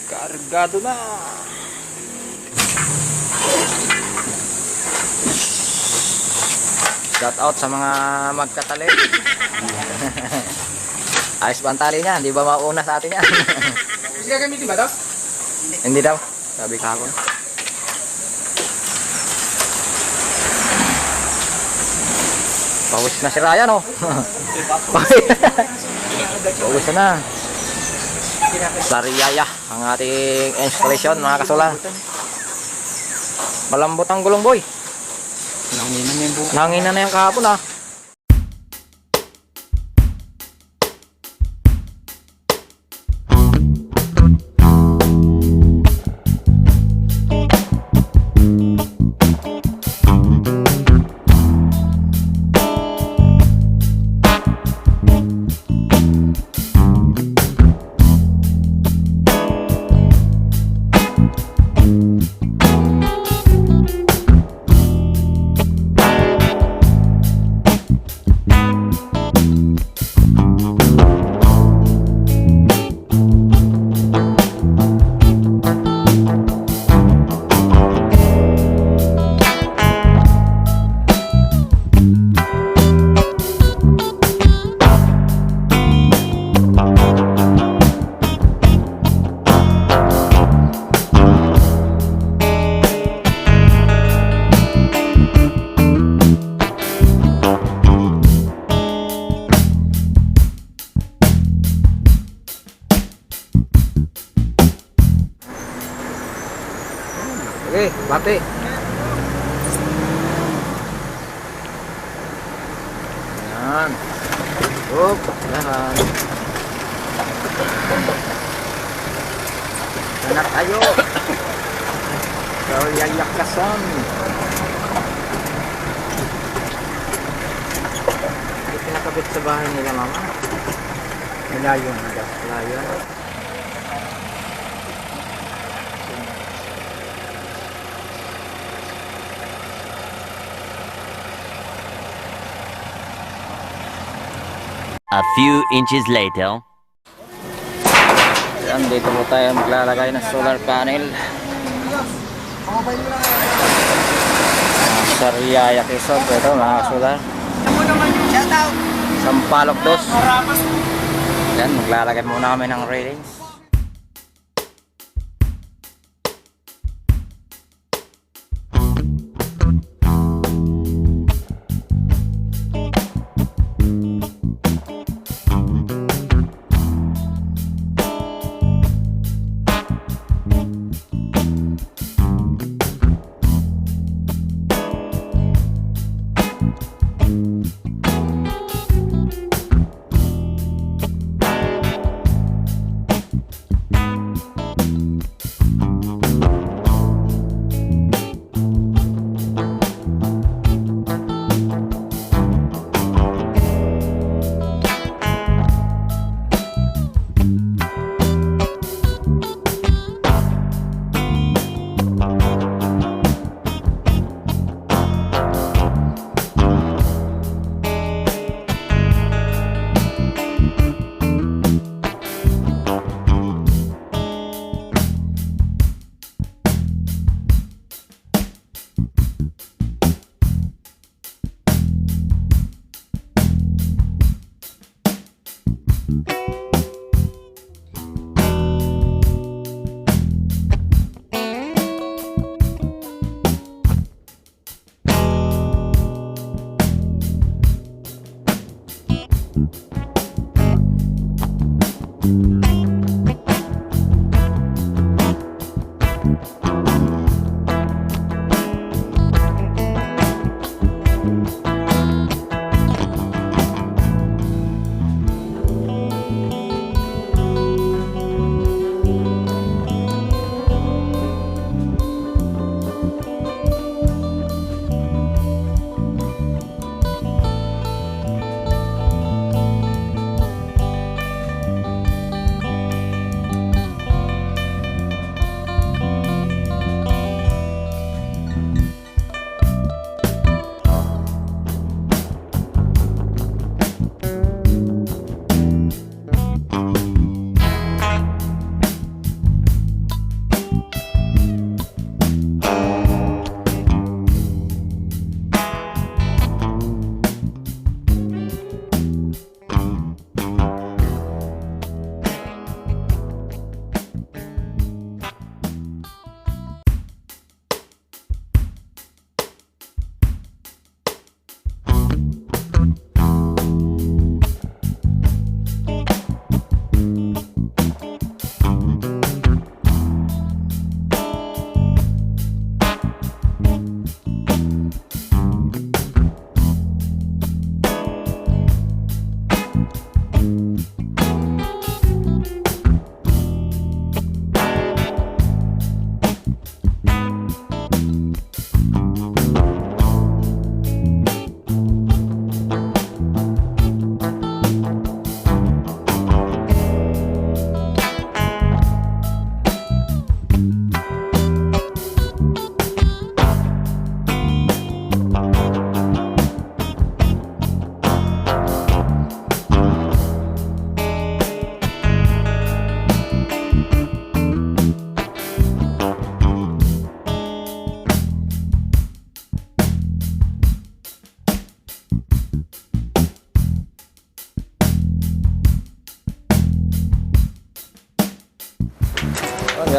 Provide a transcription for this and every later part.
Kargado na. Shout out sa mga magkatali. Ayos ba ang tali niya? Hindi ba mauna sa atin yan? Kasi gagamitin ba ito? Hindi daw. Sabi ka ako. Pawis na si Ryan, oh. Pawis na. Sariyaya ang ating installation, mga kasula. Malambot ang gulong, boy. Nanginan na yung kahapon, ah. Oke, bate. Yan. Yan. Anak tayo. Kalau yayak kason. Ito pinakabit sa bahay nila, mama. Malayo na daw. Malayo. A few inches later. Yan, dito po tayo maglalagay ng solar panel. Sariaya Quezon, ito mga solar. Sampalok dos. Yan, maglalagay muna kami ng railings.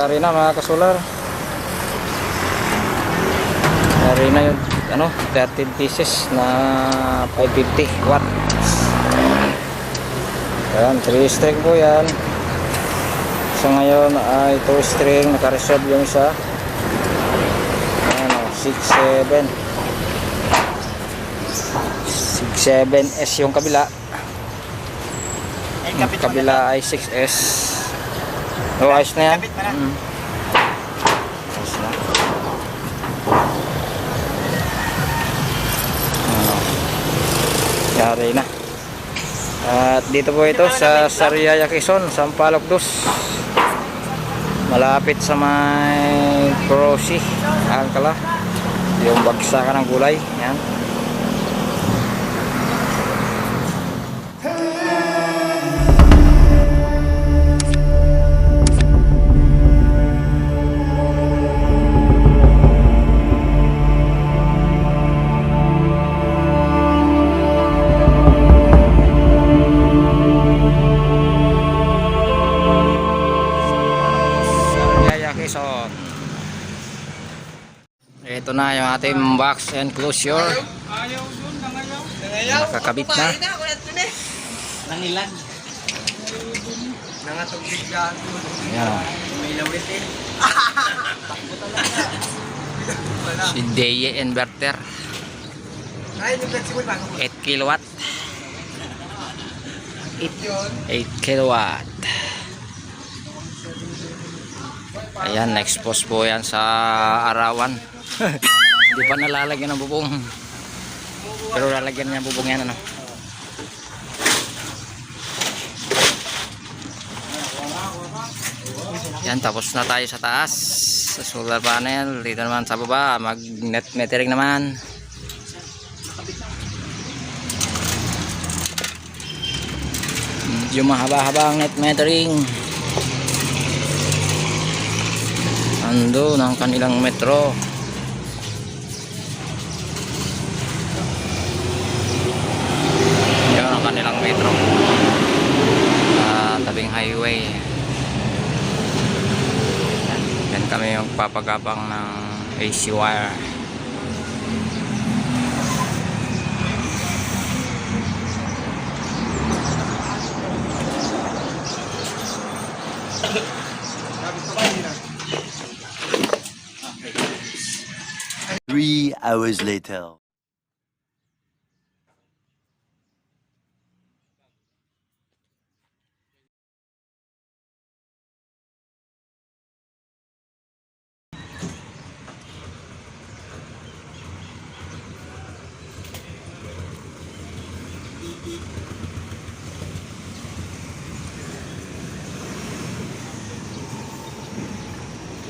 Yari na mga kasular. Yari na yun. 13 pieces na 550 watt. Ayan, 3 string po yan. So ngayon ay 2 string. Naka-reserve yung isa. Ayan o, 6, 7S yung kabila. Yung kabila ay 6S. O, ayos na yan. Ayos na. Yari na. At dito po ito sa Sariaya, Quezon, Sampaloc 2. Malapit sa may Crossy, Alcala. Yung bagsakan ng gulay. Yan. Ito na yung ating box enclosure. Nakakabit na. Nangilan. Nangatugig yan. Ayan. May lawit eh. Si Deye inverter. 8 kilowatt. 8 kilowatt. Ayan, na-expose po yan sa arawan. Hindi pa nalalagyan ng bubong. Pero lalagyan niya bubong yan, ano. Yan, tapos na tayo sa taas. Sa solar panel. Dito naman sa baba, mag-net metering naman. Yung mahaba-habang net metering. Ando ng kanilang metro. Yan ang kanilang metro. Tabing highway. Yan kami yung papagapang ng AC wire. Three hours later.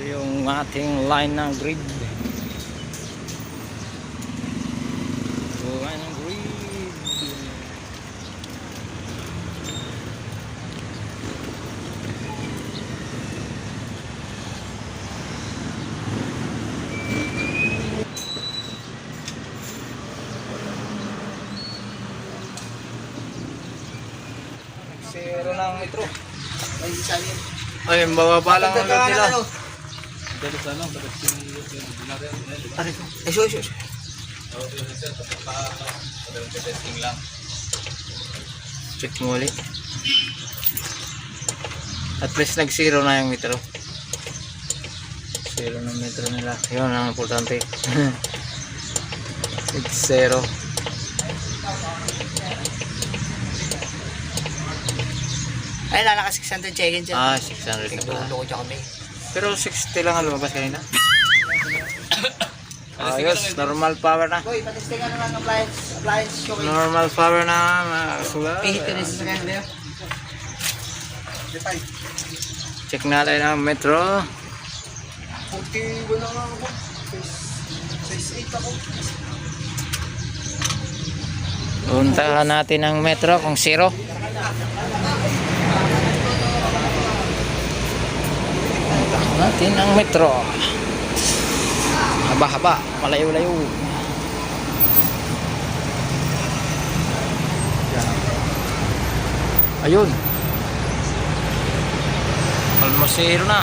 Ito yung ating line ng grid. Line ng grid. Zero ng metro. Ay, bababa lang ang agad nila. Ay, so. Check mo ulit. At least nag-zero na yung metro. Zero ng metro nila. Yun ang importante. Zero. Ay, lalaka 600 check-in dyan. 600 na pala. Loko dyan kami. Pero 60 lang ang lumabas kanina. Ayos, normal power na. Boy, patisting ano lang appliance showing. Normal power na mga sulat. Pihit ka na sa sakyan nila. Check natin ang metro. 41 lang ako. Size 8 ako. Puntahan natin ang metro kung zero. Puntahan natin ang metro. Haba-haba, malayo-layo. Ayun. Almost zero na.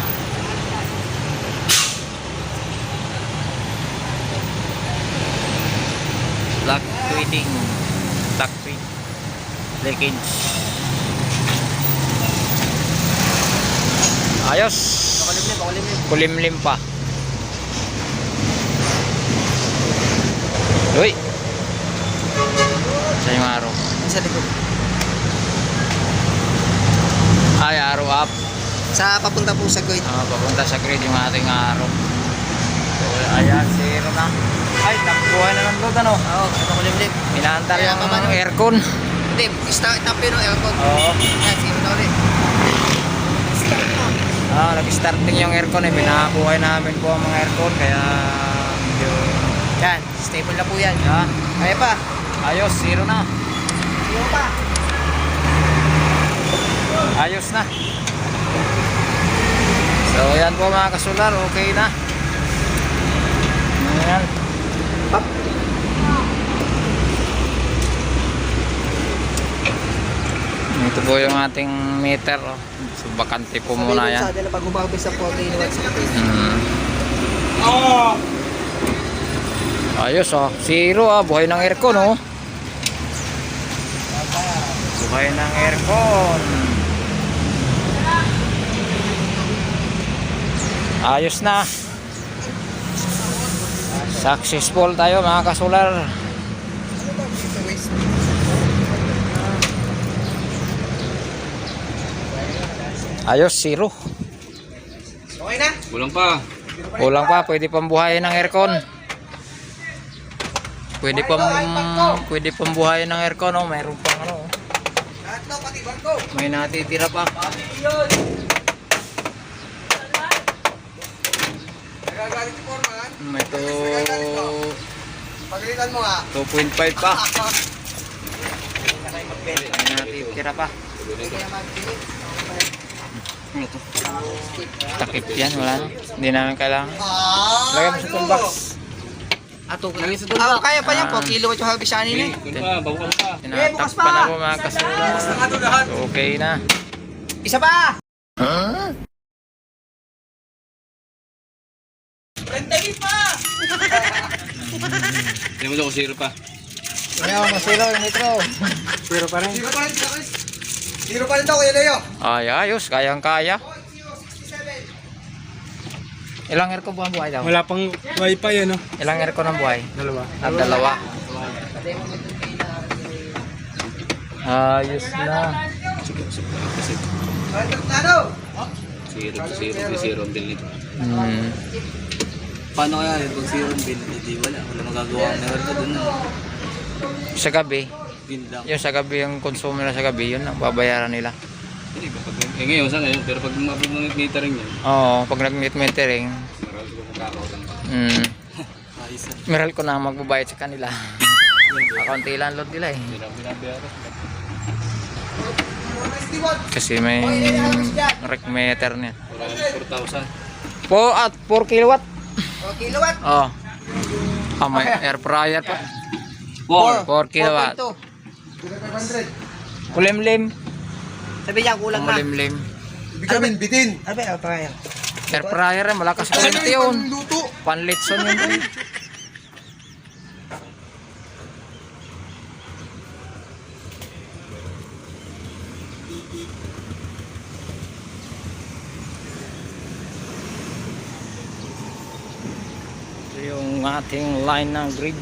fluctuating leakage. Ayos. Kulimlim pa. Uy. Sa yung araw. Sa likod. Ay, araw up. Sa papunta po sa Kuwait. Papunta sa grid yung ating araw. So, ayan, zero na. Ay, nakuha na ng load, ano? Oo, makulimlim. Pinaantal Kaya yung pa ba, no? aircon. Hindi, start na pero aircon. Oo. Yan, zero na ulit. Nag-starting yung aircon eh. Pinakuha namin po ang mga aircon. Kaya, medyo... Yan, stable na po yan. Yan. Kaya pa. Ayos, zero na. Zero pa. Ayos na. So, yan po mga kasular. Okay na. Ayan. Pop. Ito po yung ating meter. Oh. So, bakante po muna yan. Sabi na pag umabis sa 14 watts na phase. Ayos oh. Zero ah. Buhay ng aircon oh. Buhay ng aircon. Ayos na. Successful tayo mga kasular. Ayos, zero. Okay na? Kulang pa, pwede pang buhayin ng aircon. Pwede pang buhayin ng aircon, oh. Mayroon pang ano. Oh. Lahat na, pati barko. May natitira pa. Nagagalit si Foreman. May Pagalitan mo nga. 2.5 pa. May natitira pa. Ito. Takip yan, wala na. Hindi namin kailangan. Lagay mo sa toolbox. Lagay sa toolbox. Kaya pa yan po, kilowatt yung habis ani ni. Tinatak pa na po mga kasulat. Okay na. Isa pa! Hindi mo daw kung zero pa. Ayaw, masilo yung nitro. Zero pa rin. Zero pa rin daw, Kuya Leo. Ay, ayos. Kayang-kaya. Ilang aircon po ang buhay daw? Wala pang wifi ano? Ilang aircon ang buhay? Dalawa. At dalawa. Ayos na. Ano? Zero ang bill nito. Paano kaya yun? Pag zero ang bill, hindi wala magagawa ang meron ka dun. Sa gabi. Bill lang. Yung sa gabi, yung consume nila sa gabi, yun ang babayaran nila. Hindi ba? Ngayon sa ngayon, pero pag mag-metering yun, Oo, pag nag-meet-metering, marami ko magkakaroon. meral ko na magbabayad sa kanila. Kaunti lang load nila eh. Hindi na binabayaran. Kasi may rec meter niya. 4,000. Po at 4 kilowatt. 4 kilowatt? Oh. May air fryer pa. 4 kilowatt. 4.2. Kulimlim. Sabi niya, kulang na. Kulimlim. Ibig sabihin, bitin. Ano ba yung fryer? Air fryer eh, malakas kuryente yun. Luto. Panlitson yun. Ito yung ating line ng grid.